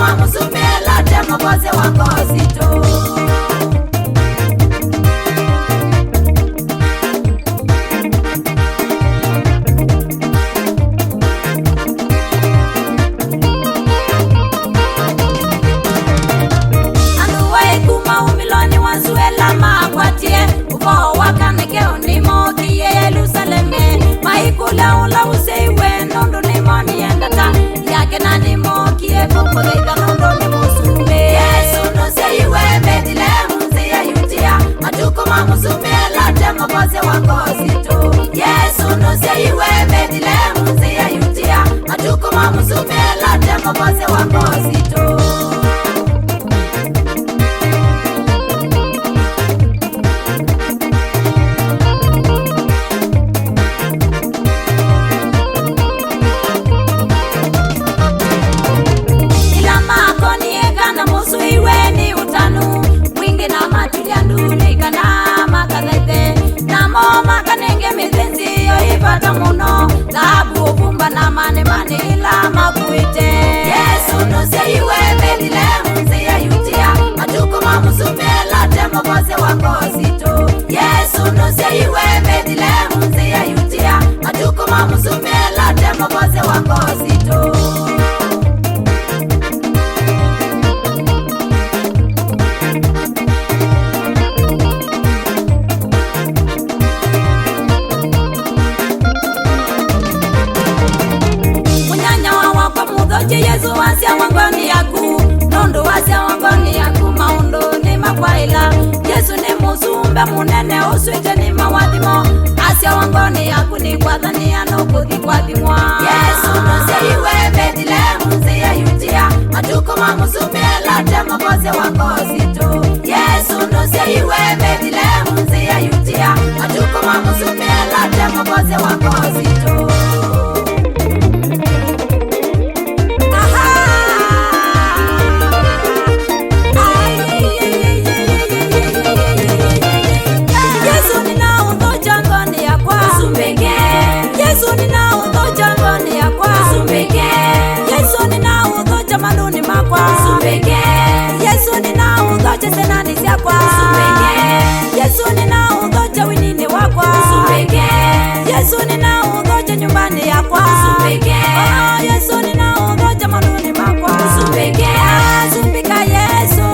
Atukuma musumela temo kose wakosito. Anuwe kuma umiloni wanzuela makwatie. Uko wakaneke unimo kiye Yerusaleme. Maikula ula useiwe nondo nimoni endata. Yake na nimo kiye popo geita nondo nimusume. Yesu no seiwe Bethlehem ziya yutia. Atukuma musumela temo kose wakosito. Yesu no seiwe Bethlehem ziya yutia. Atukuma musumela temo kose wakosito. Muno dhabu bumba na mane la makuite. Yesu no seiwe Bethlehem ziya yutia. Atukuma musumela temo kose wakosito. Yesu no seiwe Bethlehem ziya yutia. Atukuma musumela temo kose wakosito. Yesu wasia wangoni yaku nondo wasia wangoni yaku maundo ni makwaila. Yesu ni musumbe munene uswite ni mawadhimo. Asia wangoni yaku ni kwathania no kuthi kwathimwa. Yesu no seiwe Bethlehem ziya yutia. Atukuma musumela temo kose wakosito. Yesu no seiwe Bethlehem ziya yutia. Atukuma musumela temo kose wakosito. Maluni makwa Sumbeke. Yesu nina udhoje senani siakwa Sumbeke. Yesu nina udhoje winini wakwa Sumbeke. Yesu nina udhoje nyumbani yakwa Sumbeke. Yesu nina udhoje maluni makwa Sumbeke. Sumbika Yesu,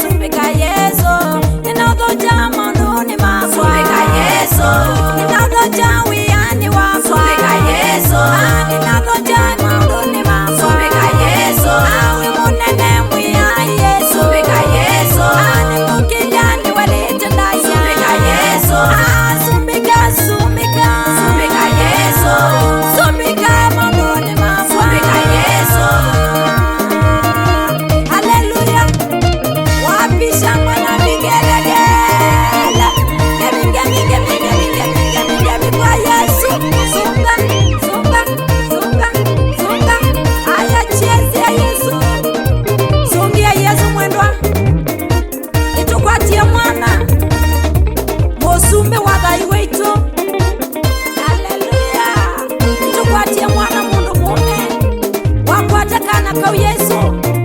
Sumbika Yesu. Nina udhoje maluni makwa Sumbika Yesu. Nina udhoje wiyani wakwa Sumbika Yesu. Nina udhoje maluni makwa Sumbika Yesu. Awe munene mwiya Yesu. Sumbika Yesu. Ane mukijani walijenda ya Sumbika Yesu. Sumbika, Sumbika. Sumbika Yesu. Sumbika maluni makwa Sumbika Yesu. Hallelujah. Wapisha mwana vigelegele. Gemi kwa Yesu. Sunga, sunga, sunga, sunga. Aya chezi ya Yesu. Sungi ya Yesu mwendwa. Itukwatie mwana. Musumbe wathai wetu. Hallelujah. Itukwatie mwana mundu mume. Wakwatakana kau Yesu.